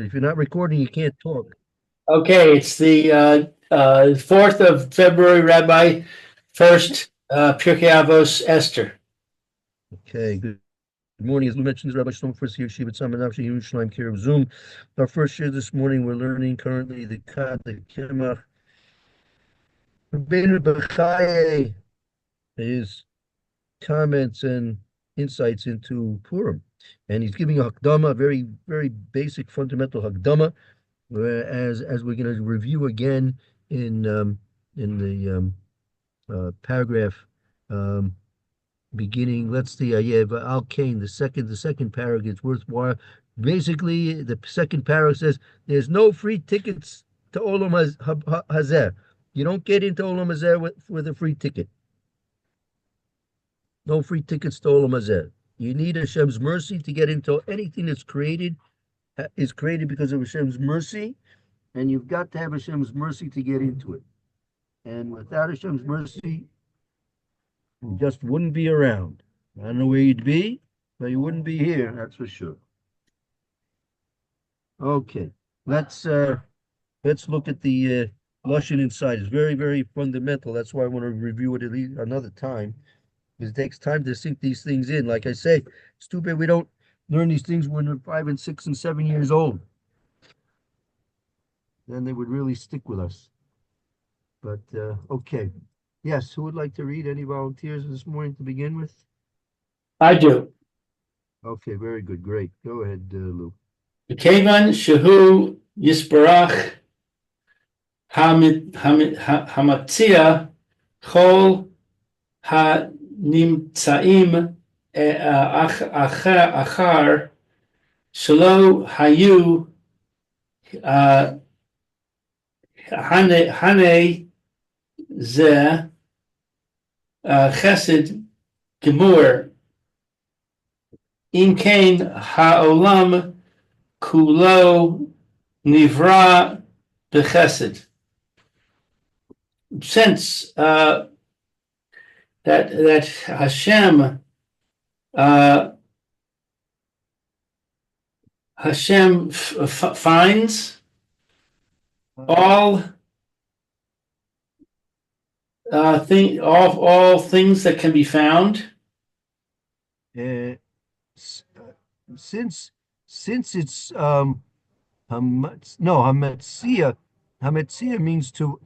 If you're not recording, you can't talk. Okay, it's the 4th of February, Rabbi. First, Pierke Avos, Esther. Okay, good morning. As we mentioned, this is Rabbi Shlomo Furst here, Shiva Tzam and Yerushalayim here of Zoom. Our first year this morning, we're learning currently the Kad, the Kemach, Rabbeinu Bechaye, his comments and insights into Purim. And he's giving a Hakdama, a very, very basic, fundamental Hakdama, as we're going to review again in the paragraph beginning. Let's see. Al Kain, the second paragraph is worthwhile. Basically, the second paragraph says there's no free tickets to Olam Hazeh. You don't get into Olam Hazeh with a free ticket. No free tickets to Olam Hazeh. You need Hashem's mercy to get into anything that's created. Is created because of Hashem's mercy, and you've got to have Hashem's mercy to get into it. And without Hashem's mercy, you just wouldn't be around. I don't know where you'd be, but you wouldn't be here, that's for sure. Okay, let's look at the Lashon inside. It's very, very fundamental. That's why I want to review it at least another time, because it takes time to sink these things in. Like I say, it's too bad we don't learn these things when they're 5 and 6 and 7 years old. Then they would really stick with us. But okay. Yes, who would like to read? Any volunteers this morning to begin with? I do. Okay, very good. Great. Go ahead, Lou. Kevan shehu yisbarach hamatzia chol hanimtzaim achar shelo hayu hane ze chesed gemur im kain ha'olam kulo nivra bechesed. Since that Hashem finds all things that can be found. Since it's Hametzia means to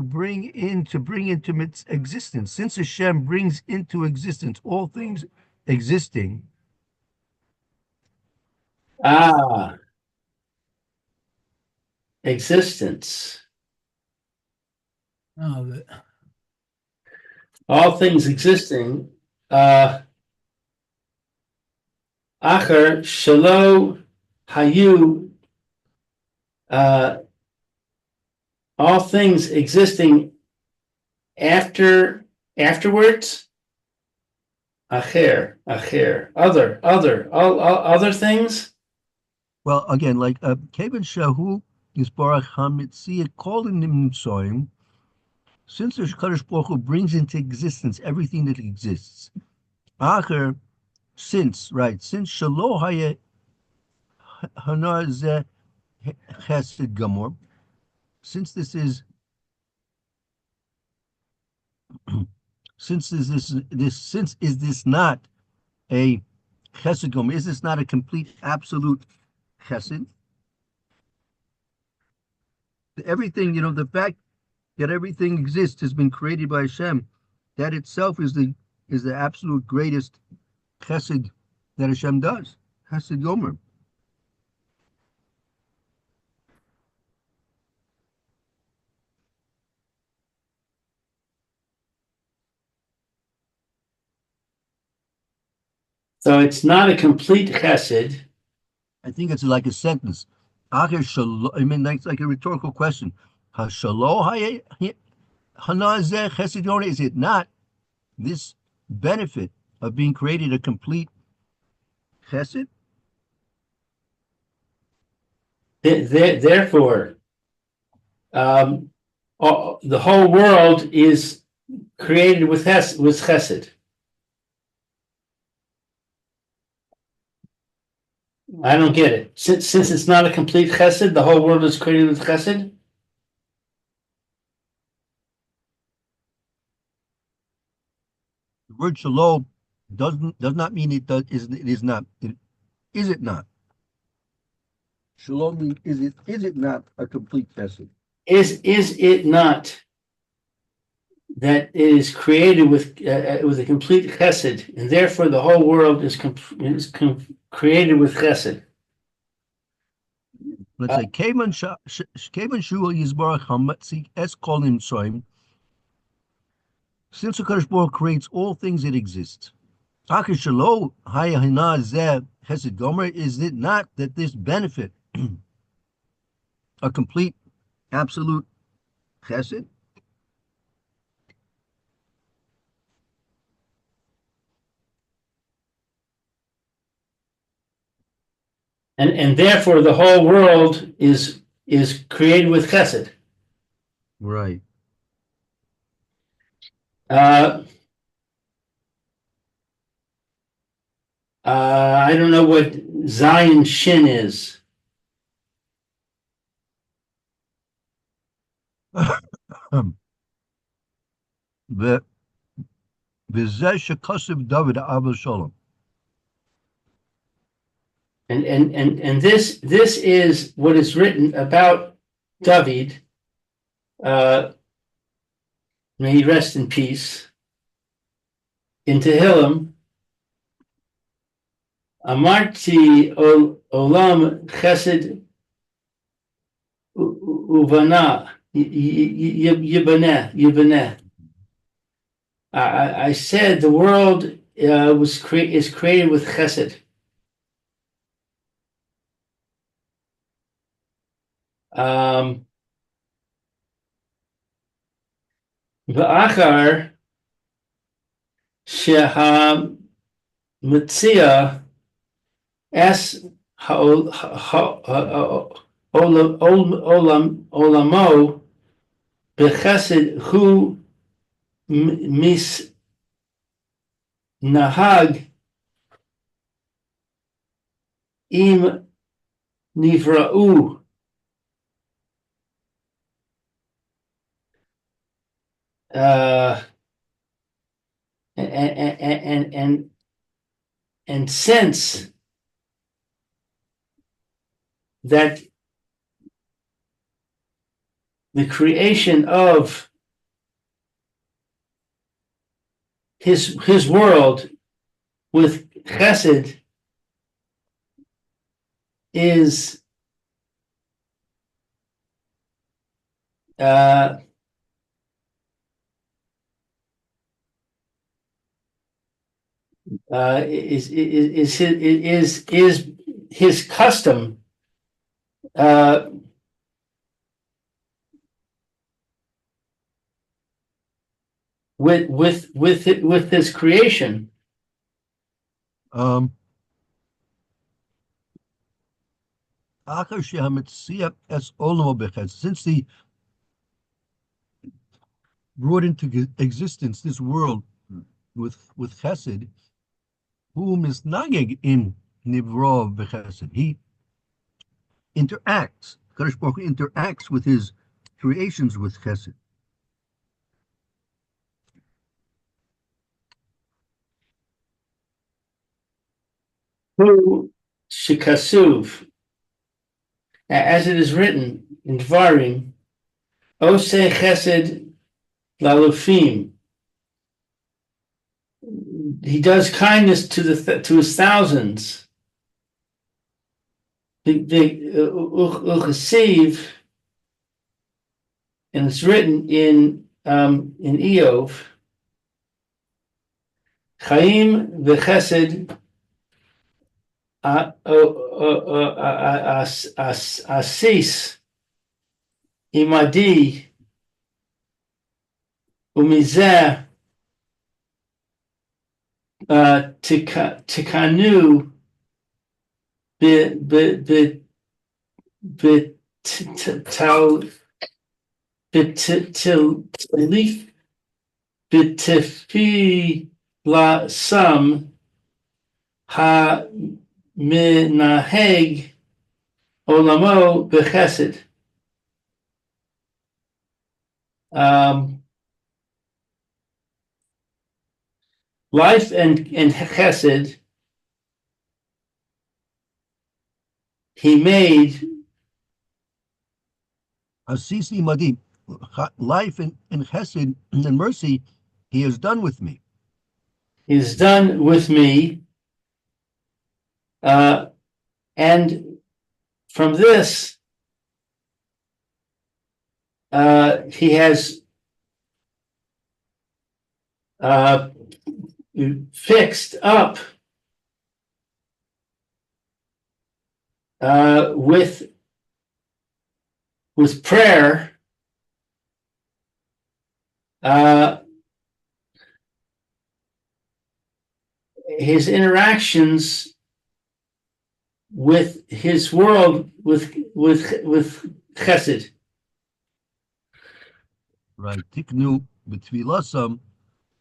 bring into its existence. Since Hashem brings into existence all things existing. Existence. All things existing. Acher shelo hayu. All things existing afterwards. Acher, other things. Well, again, like Kevan Shahu Yisbarach Hamitzia called in Nimtsoim, since the Kadosh Baruch Hu brings into existence everything that exists. Acher, since Shalo Haya Hanar Zeh Chesed Gamor, since this is not a chesed gomer, is this not a complete absolute chesed? Everything, the fact that everything exists has been created by Hashem, that itself is the absolute greatest chesed that Hashem does. Chesed gomer. So it's not a complete chesed. I think it's like a sentence. I mean, that's like a rhetorical question. Is it not this benefit of being created a complete chesed? Therefore, the whole world is created with chesed. I don't get it. Since it's not a complete chesed, the whole world is created with chesed. The word shalom does not mean it is not. Is it not? Shalom means is it not a complete chesed? Is it not that it is created with a complete chesed, and therefore the whole world is created with chesed? Let's say Kevan Shua Yisbarach Hamatzi Es Kolim Soim. Since the Kadosh Baruch creates all things that exist, Akashalo Hayahina Zeh Chesed Gomer, is it not that this benefit a complete, absolute chesed? And therefore the whole world is created with chesed. Right. I don't know what Zion Shin is. The V'zeh shekasiv David Avos Shalom. And this is what is written about David. May he rest in peace. In Tehillim, Amarti Olam Chesed Uvana Yibaneh. I said the world is created with Chesed. V'achar sheha mitzia es olamo b'chesed hu mis nahag im nivra'u. And sense that the creation of his world with chesed is his custom with his creation. Since he brought into existence this world with chesed, whom is nageg in nivro v'chesed. He interacts. Kadosh Baruch Hu interacts with his creations with chesed. Who shikasuv, as it is written in Dvarim, Oseh Chesed Lalufim. He does kindness to his thousands. Uchasiv, and it's written in Eov, Chaim v'Chesed Asis Imadi Umizeh Tikanu B'talif B'tefi La Sam Ha minaheg olamo bechesed. Life and chesed he made Asisi Madi, life and chesed and mercy, he has done with me. is done with me, and from this he has fixed up with prayer his interactions with his world with chesed. Right. Tiknu b'tvilasam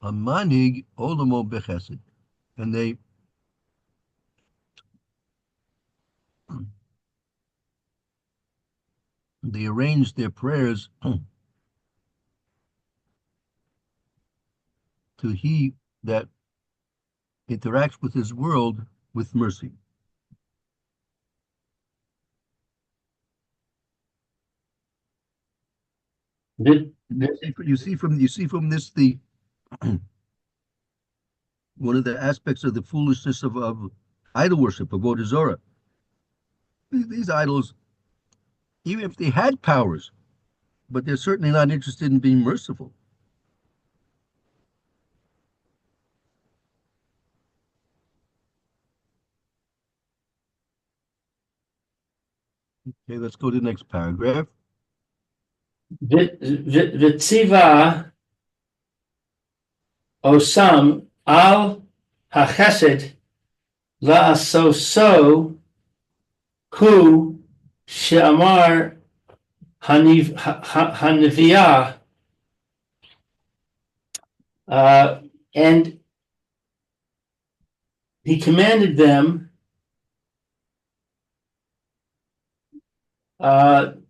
amanig olamo bechesed. And they arrange their prayers to he that interacts with his world with mercy. You see from this the one of the aspects of the foolishness of idol worship, of Avodah. These idols, even if they had powers, but they're certainly not interested in being merciful. Okay, let's go to the next paragraph. V'tziva osam al hachesed la'asoso hu she'amar haniviyah, and he commanded them to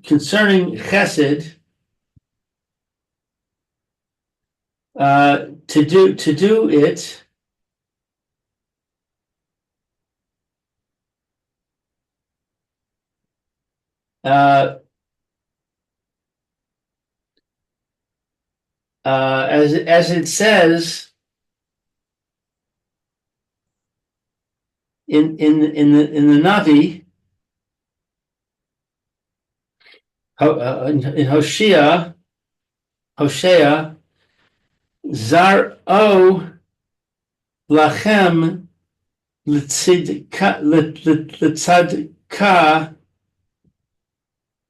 concerning chesed to do it as it says in the Navi in Hosea Zar o lachem l'tzadka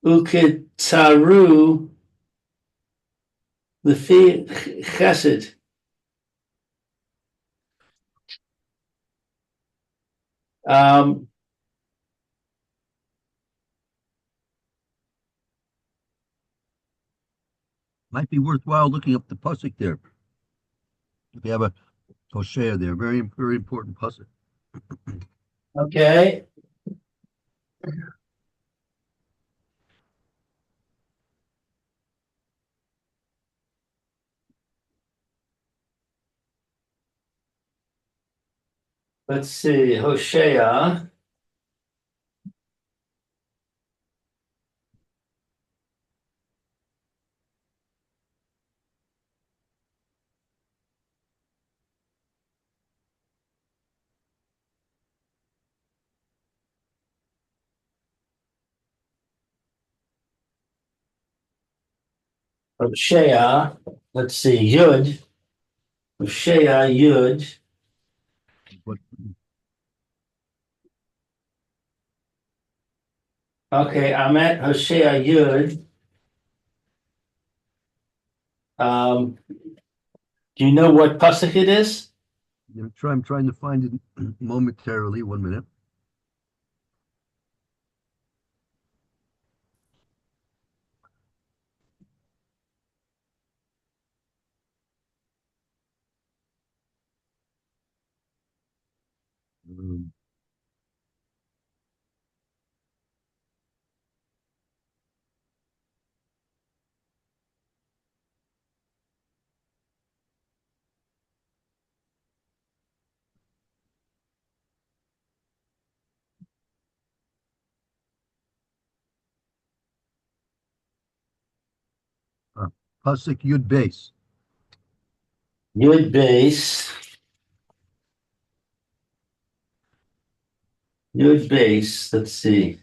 uketzaru l'fi chesed. Might be worthwhile looking up the pasuk there. If you have a Hosea there, very very important pasuk. Okay. Let's see, Hosea. Hosea, let's see, Yud. Hosea, Yud. But Okay, I'm at Hosea, Yud. Do you know what pasuk it is? I'm trying to find it momentarily. 1 minute. Pasuk Yud Beis. Yud base. Yud base. Let's see.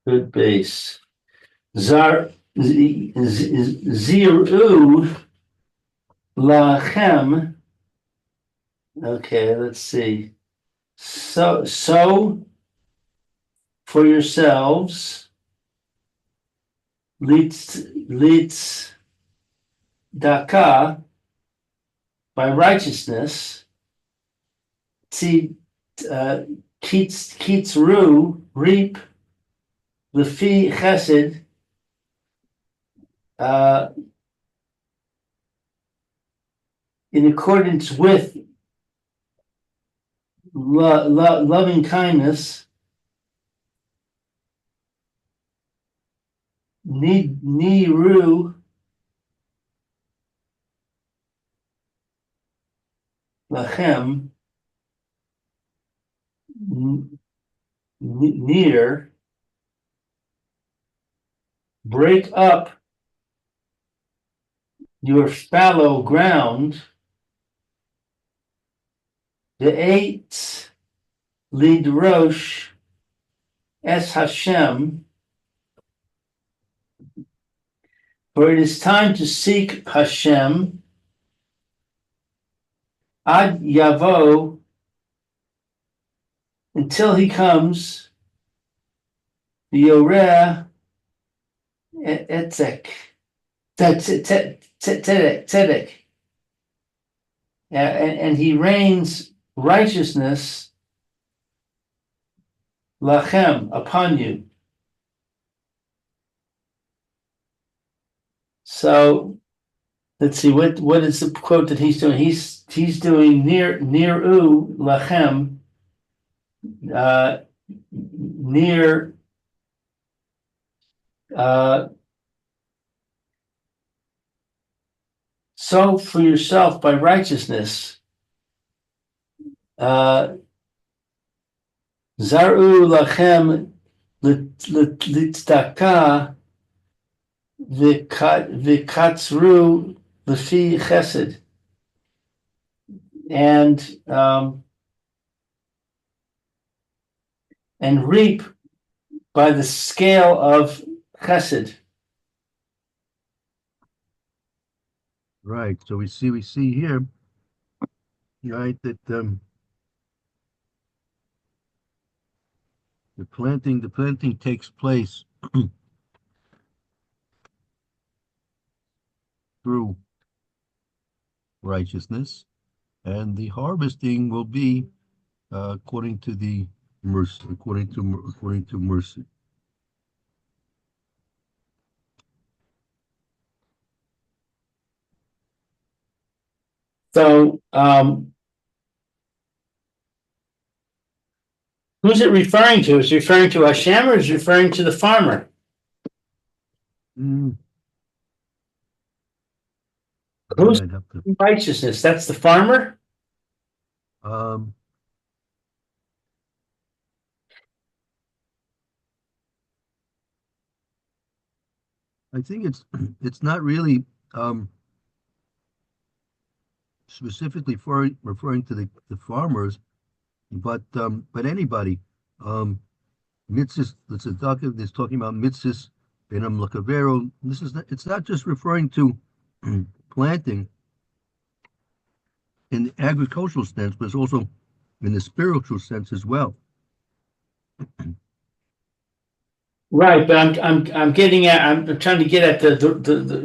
Yud base. Ziru lachem. Okay, let's see. So for yourselves, litz daka by righteousness. See, kitzru reap lefi chesed. In accordance with loving kindness, niru lachem, near, break up your fallow ground, the eight lidrosh es Hashem, for it is time to seek Hashem ad yavo, until he comes, yoreh etzek, tzedek, and he reigns righteousness lachem, upon you. So let's see, what is the quote that he's doing? He's doing niru lachem, near so for yourself by righteousness. Zaru lachem litzdaka v'katzru lefi chesed, and reap by the scale of chesed. Right. So we see here, right, that the planting takes place through righteousness, and the harvesting will be according to the mercy, according to mercy. So, who's it referring to? Is it referring to Hashem or is it referring to the farmer? Who's righteousness? That's the farmer? I think it's not really specifically referring to the farmers, but anybody. Mitzvahs, the tzedakah is talking about mitzvahs benam lakavero. It's not just referring to planting in the agricultural sense, but it's also in the spiritual sense as well. Right, but I'm getting at, I'm trying to get at the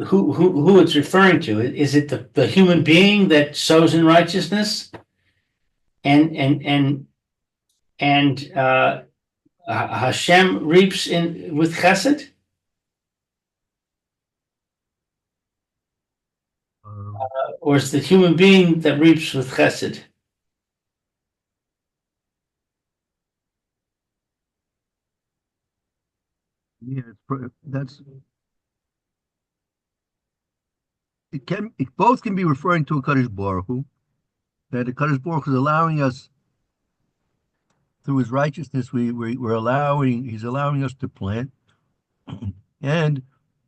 who it's referring to. Is it the human being that sows in righteousness and Hashem reaps in with chesed? Or is the human being that reaps with chesed? Yeah, both can be referring to a Kadosh Baruch Hu, that the Kadosh Baruch Hu is allowing us through his righteousness, we're allowing, he's allowing us to plant, and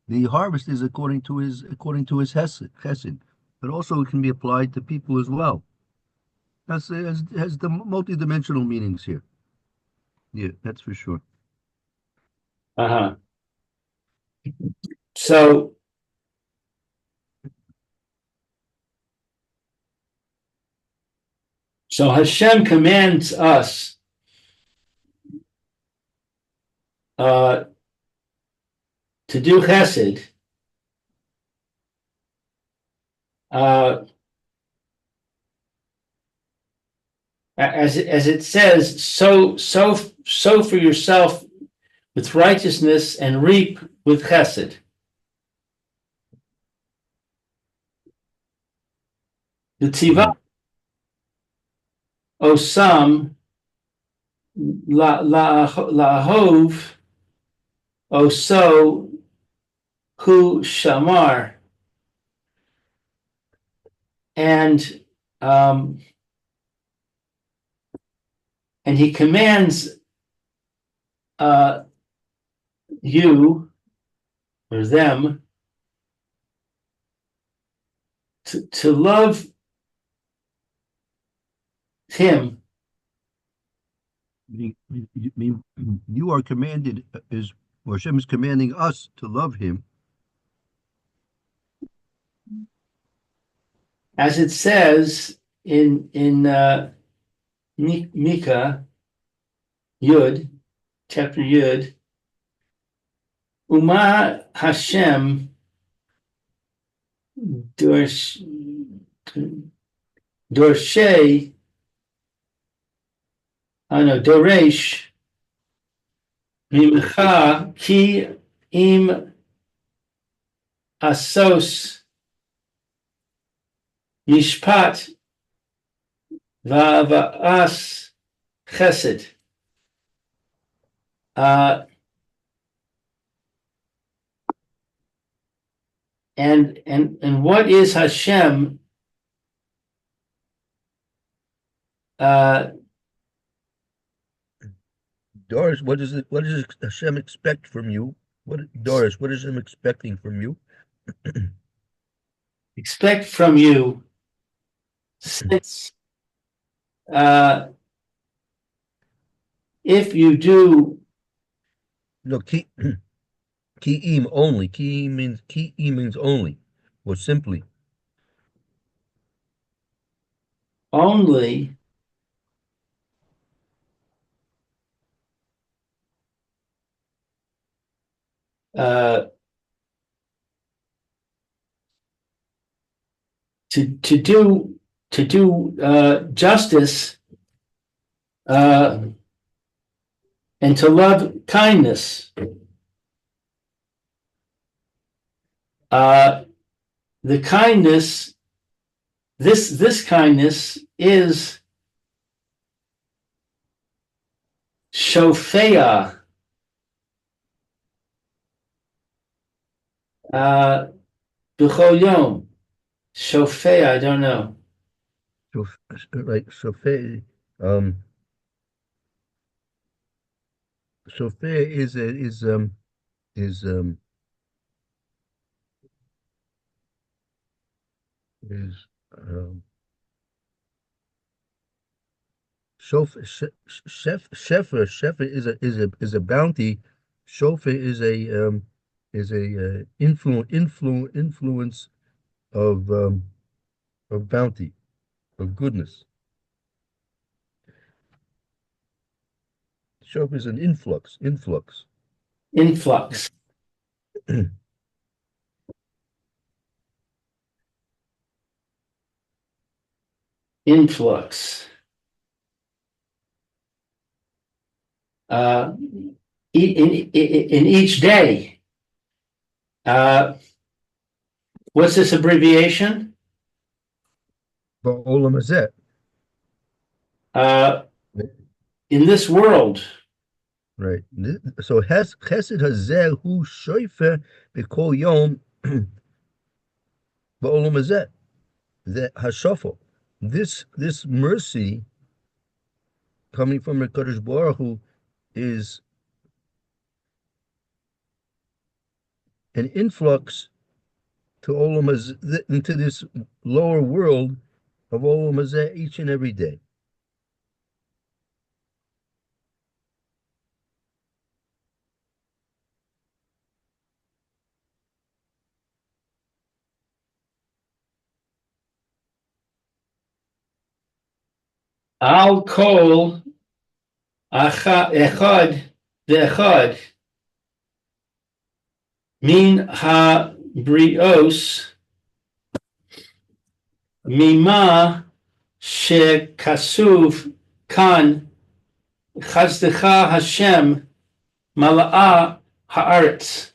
the harvest is according to his chesed. But also it can be applied to people as well. Has the multidimensional meanings here. Yeah, that's for sure. Uh-huh. So Hashem commands us to do chesed, uh, as it says, sow for yourself with righteousness and reap with chesed. The tiva osam la'ahov oso hu shamar, and he commands you or them to love him. You are commanded, or Hashem is commanding us to love him. As it says in Micah Yud, chapter Yud, Uma Hashem Doresh Mimcha ki im asos mishpat va'as chesed. And what is Hashem? Doris, what does Hashem expect from you? What is Hashem expecting from you? Expect from you, since if you do. No, ki'im only. Ki'im means only, or simply. Only to do justice and to love kindness. The kindness, this kindness is shofea. B'chol yom. Shofea, I don't know. Shofei, Shofei is Shefa is a bounty. Shofa is a influence of bounty, of goodness. Shofa is an influx. Influx. In each day. What's this abbreviation? Ba'olam hazeh. In this world. Right. So chesed hazeh hu shoifer b'kol yom ba'olam hazeh. The hashofo. This mercy coming from the Kadosh Baruch Hu is an influx to Olam Hazeh, into this lower world of Olam Hazeh each and every day. Al kol echad ve'echad min ha-brios mima shekasuv kan chazdecha Hashem mala'ah haaretz.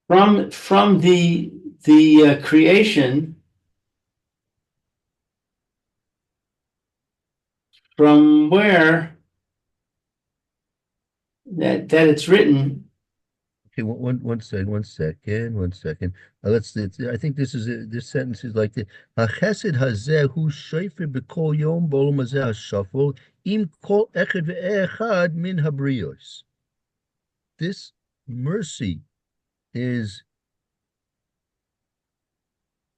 From the creation, from where that it's written. Okay, one second. I think this sentence is like this. Hachesed hazeh hu shoifer b'kol yom b'olam hazeh hashafol im kol echad ve'echad min habrios. This mercy is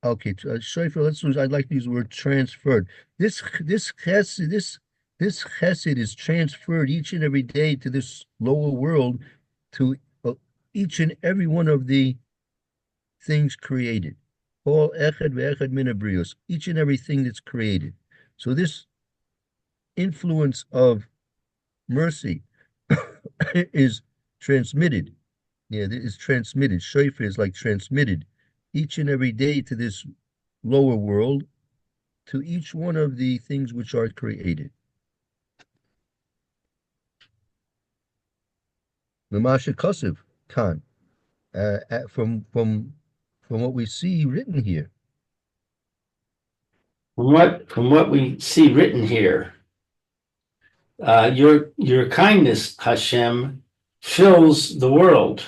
okay. Shoifer. I'd like to use the word transferred. This chesed is transferred each and every day to this lower world, to each and every one of the things created. All echad ve'echad min habrios, each and everything that's created. So this influence of mercy is transmitted. Yeah, it is transmitted. Shofar is like transmitted each and every day to this lower world, to each one of the things which are created. Mamasha Kosev Khan, from what we see written here. From what we see written here, your kindness, Hashem, fills the world,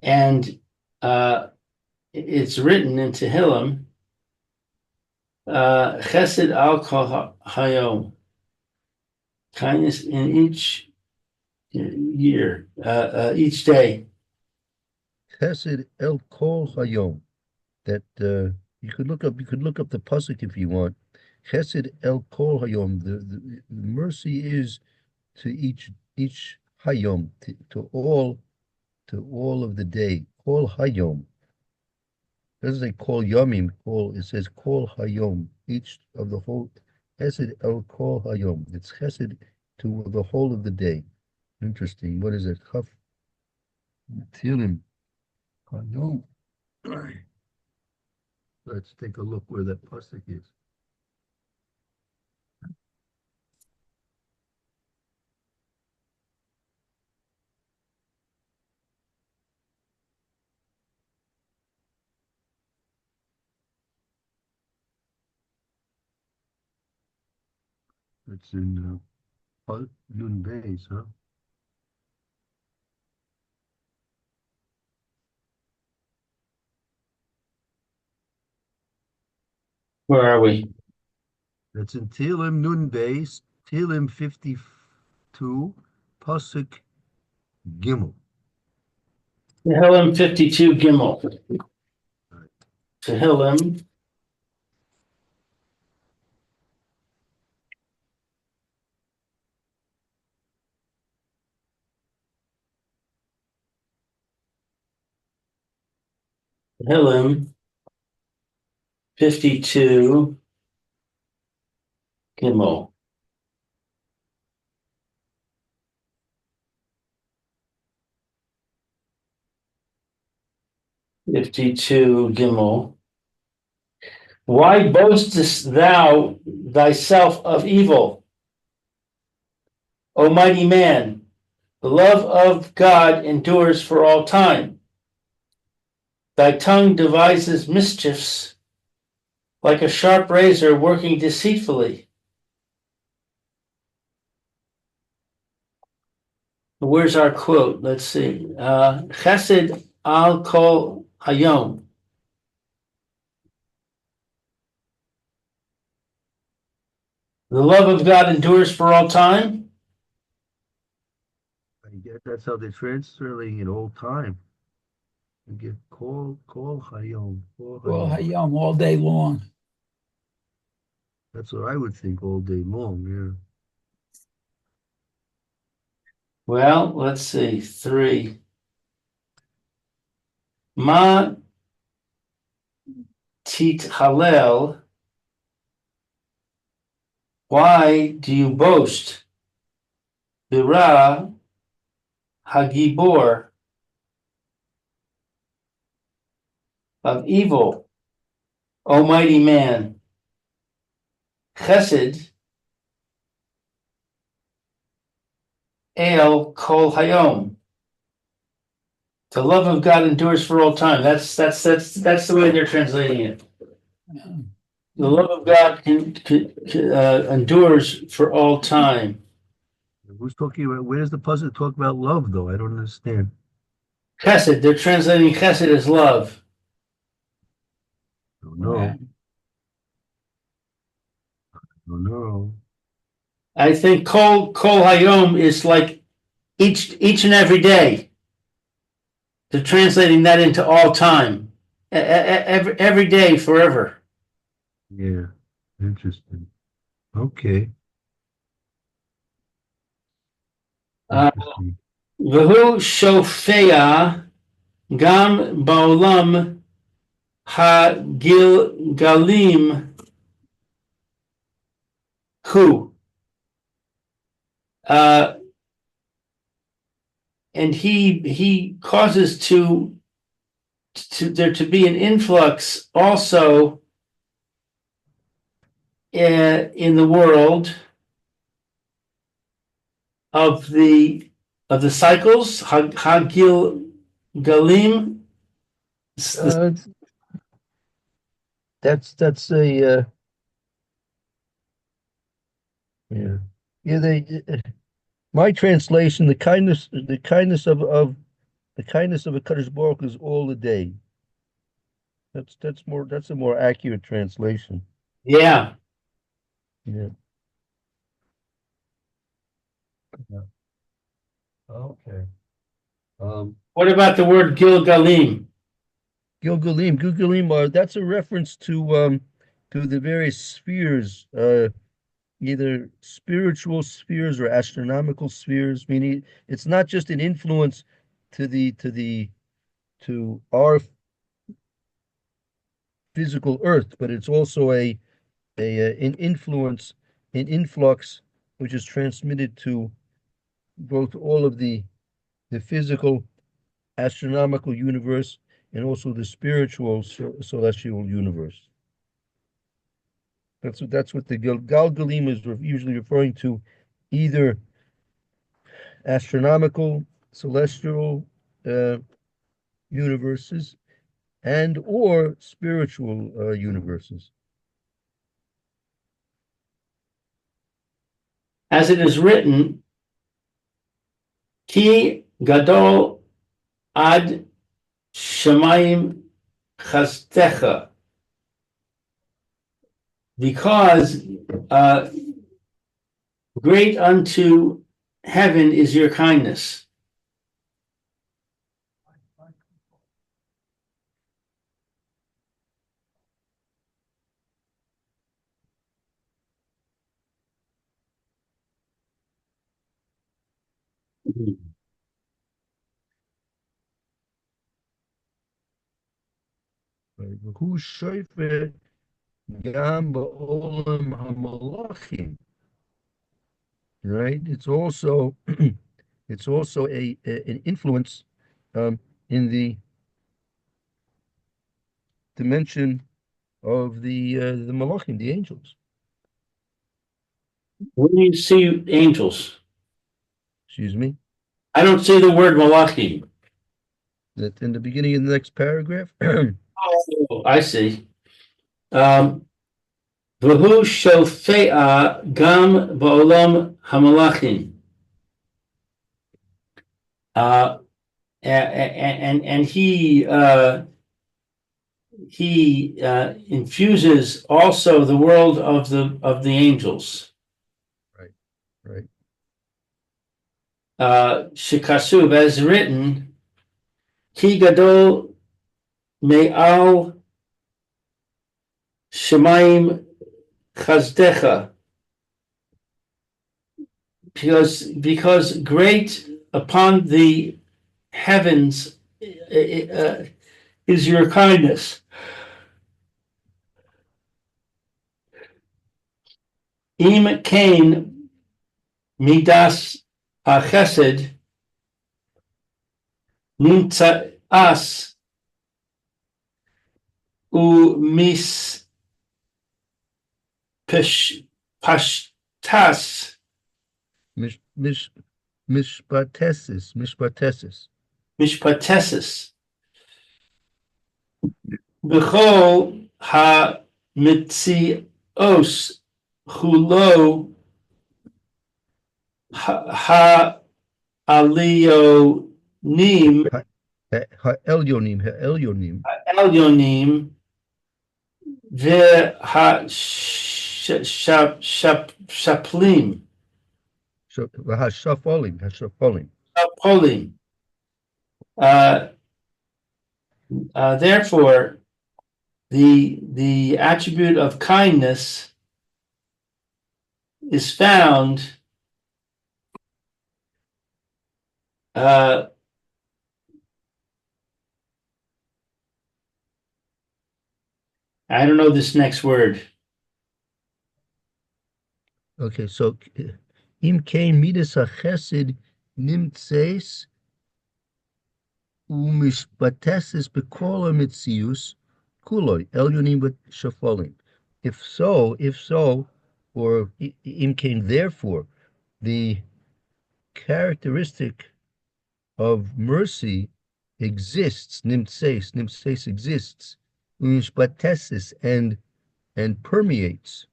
and it's written in Tehillim, Chesed al kol hayom, kindness in each year, each day. Chesed el kol hayom. That you could look up the pasuk if you want. Chesed el kol hayom. The mercy is to each hayom, to all of the day. Kol hayom. It doesn't say kol yomim. It says kol hayom. Each of the whole. Chesed el kol hayom. It's chesed to the whole of the day. Interesting. What is it? Chaf Tilim hayom. Let's take a look where that pasuk is. It's in Nun Beis, huh? Where are we? That's in Tehillim Nun Beis, Tehillim 52, pasuk Gimel. Tehillim 52 Gimel. Tehillim 52 Gimel. Why boastest thou thyself of evil, O mighty man? The love of God endures for all time. Thy tongue devises mischiefs like a sharp razor working deceitfully. where's our quote? Let's see. Chesed al kol hayom. The love of God endures for all time. I guess that's how they're translating it all time. You get call hayom, call Well, hayom. hayom all day long. That's what I would think all day long. Yeah. Well, let's see. 3. Ma tit halel. Why do you boast? Bira hagibor of evil, almighty man. Chesed el kol hayom. The love of God endures for all time. That's the way they're translating it. The love of God endures for all time. Who's talking about? Where does the puzzle talk about love, though? I don't understand. Chesed. They're translating chesed as love. I don't know. Right. I don't know. I think kol hayom is like each and every day. They're translating that into all time, every day, forever. Yeah, interesting. Okay. Interesting. V'hu shofea gam ba'olam hagilgalim hu. And he causes to there to be an influx also in the world of the cycles, hagil galim. That's a yeah. My translation, the kindness of the kindness of a Kadosh Baruch Hu is all the day. That's a more accurate translation. Yeah. Yeah. Okay. What about the word Gilgalim? Gilgalim, that's a reference to the various spheres, either spiritual spheres or astronomical spheres, meaning it's not just an influence to our physical earth, but it's also an influence, an influx, which is transmitted to both all of the physical astronomical universe and also the spiritual celestial universe. That's what the Galgalim is usually referring to, either astronomical celestial universes and or spiritual universes. As it is written, Ki gadol ad shamayim chastecha, because great unto heaven is your kindness. Who shofet gam ba'olam hamalachim. Right? It's also it's also an influence in the dimension of the malachim, the angels. When you see angels, Excuse me. I don't see the word malachim. That in the beginning of the next paragraph. Oh, I see. V'hu shofea gam ba'olam hamalachim. uh, and he infuses also the world of the angels. Right. Right. Shikasuv, as written, Ki gadol me'al shemayim chazdecha, because great upon the heavens is your kindness. Im kain midas hachesed nimtza as u mis pashtas Mish, mish, mishpatesis. mishpatesis b'chol ha-mitzios hulo ha-alionim Ha'elyonim. elyonim v'ha-shaplim Hashafolim. shapolim. Uh, Therefore, the attribute of kindness is found uh, I don't know this next word. Okay, so im kein midas hachesed nimtzeis umishpatesis bekol mitzius kuloi elyonim shafolim. If so, or im kein therefore, the characteristic of mercy exists, nimtseis exists, umishpatesis and permeates,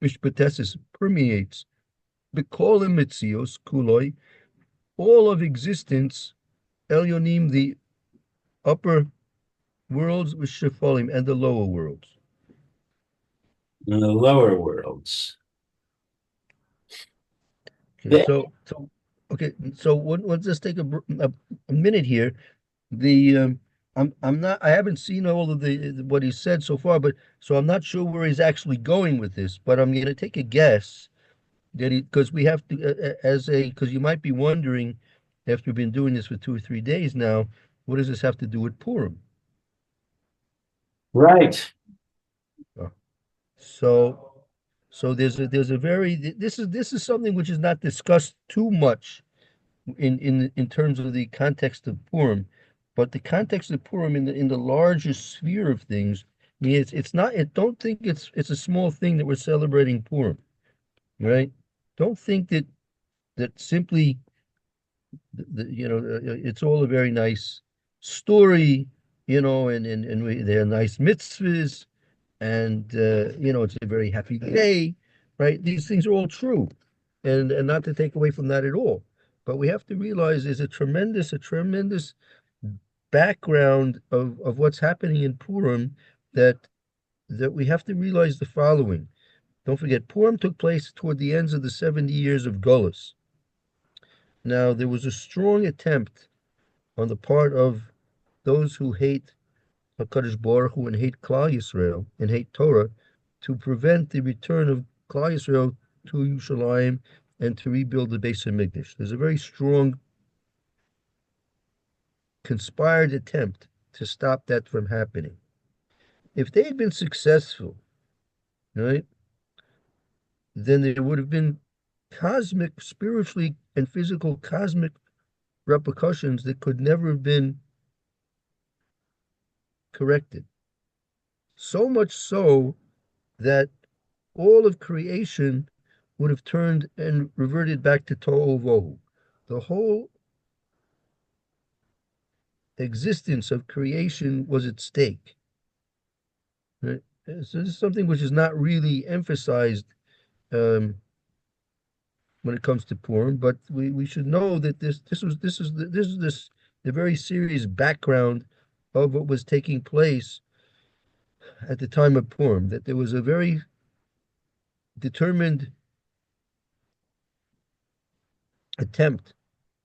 mishpatesis permeates, bekol mitzios kuloi, all of existence, elyonim, the upper worlds, with shafolim, and the lower worlds. In the lower worlds. Okay, so let's just take a minute here. The I'm not I haven't seen all of the what he said so far, but so I'm not sure where he's actually going with this. But I'm going to take a guess that he because we have to because you might be wondering after we've been doing this for 2 or 3 days now, what does this have to do with Purim? Right. Uh, So so there's a very this is something which is not discussed too much in terms of the context of Purim, but the context of Purim in the larger sphere of things, I mean, it's not. It don't think it's a small thing that we're celebrating Purim, right? Don't think that simply it's all a very nice story, they're nice mitzvahs, and it's a very happy day, right? These things are all true, and not to take away from that at all, but we have to realize there's a tremendous background of what's happening in Purim that we have to realize the following. Don't forget, Purim took place toward the ends of the 70 years of Gullus. Now, there was a strong attempt on the part of those who hate HaKadosh Baruch Hu and hate Klal Yisrael and hate Torah to prevent the return of Klal Yisrael to Yerushalayim and to rebuild the Beis Hamikdash. There's a very strong conspired attempt to stop that from happening. If they had been successful, right, then there would have been cosmic, spiritually and physical cosmic repercussions that could never have been corrected. So much so that all of creation would have turned and reverted back to Tohu Vohu. The whole existence of creation was at stake. Right? So this is something which is not really emphasized um, when it comes to Purim, but we should know that this is the very serious background of what was taking place at the time of Purim, that there was a very determined attempt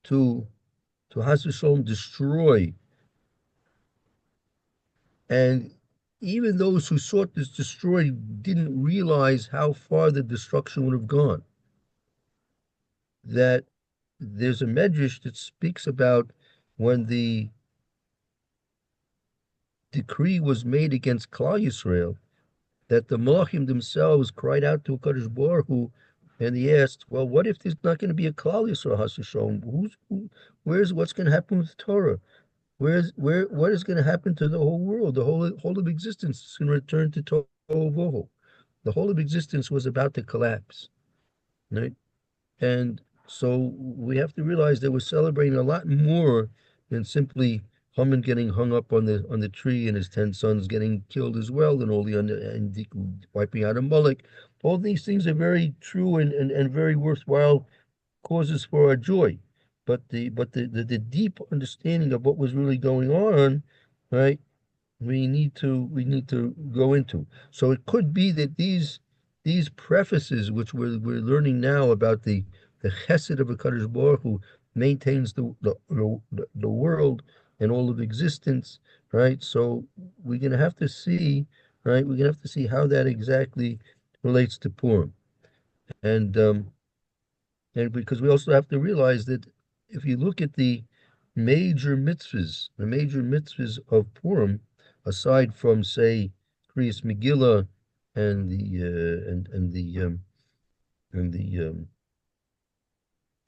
to Has V'Shalom destroy, and even those who sought this destroy didn't realize how far the destruction would have gone. That there's a medrash that speaks about when the decree was made against Klal Yisrael, that the Malachim themselves cried out to Kadosh Baruch Hu, and he asked, "Well, what if there's not going to be a Klal Yisrael Hashem? Where's what's going to happen with Torah? What is going to happen to the whole world? The whole of existence is going to return to Tohu Vohu. The whole of existence was about to collapse, right? And so we have to realize that we're celebrating a lot more than simply Haman getting hung up on the tree and his 10 sons getting killed as well, and all the and wiping out Amalek. All these things are very true and very worthwhile causes for our joy. But the deep understanding of what was really going on, right? We need to go into. So it could be that these prefaces, which we're learning now about the chesed of HaKadosh Baruch Hu maintains the world and all of existence, right? So we're gonna have to see, right? We're gonna have to see how that exactly relates to Purim, and because we also have to realize that if you look at the major mitzvahs of Purim, aside from say Kriyas Megillah and the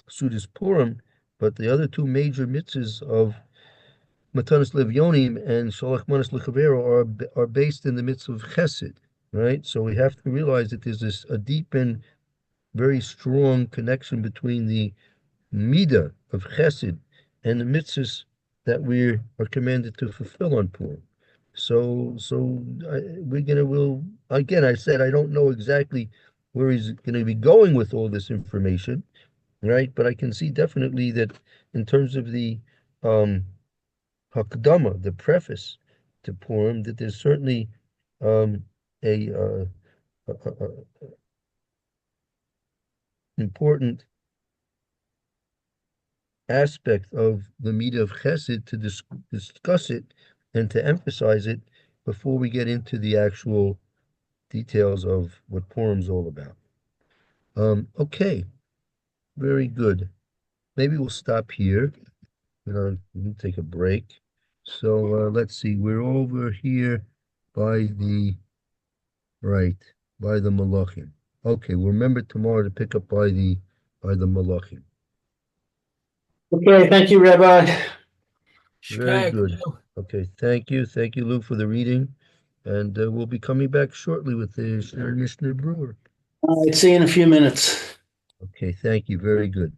Sudas Purim, but the other two major mitzvahs of Matanas Levyonim and Sholach Manas Lechavero are based in the mitzvah of Chesed, right? So we have to realize that there's a deep and very strong connection between the midah of Chesed and the mitzvahs that we are commanded to fulfill on Purim. We'll again. I said I don't know exactly where he's going to be going with all this information, right? But I can see definitely that in terms of the um, Hakdama, the preface to Purim, that there's certainly um, a important aspect of the midah of Chesed to discuss it and to emphasize it before we get into the actual details of what Purim's all about. Okay, very good. Maybe we'll stop here. We can take a break. So let's see. We're over here by the by the Malachim. Okay, we'll remember tomorrow to pick up by the Malachim. Okay, thank you, Rabbi. Very good. Okay, thank you. Thank you, Lou, for the reading. And we'll be coming back shortly with the Mishnah Brewer. All right, see you in a few minutes. Okay, thank you. Very good.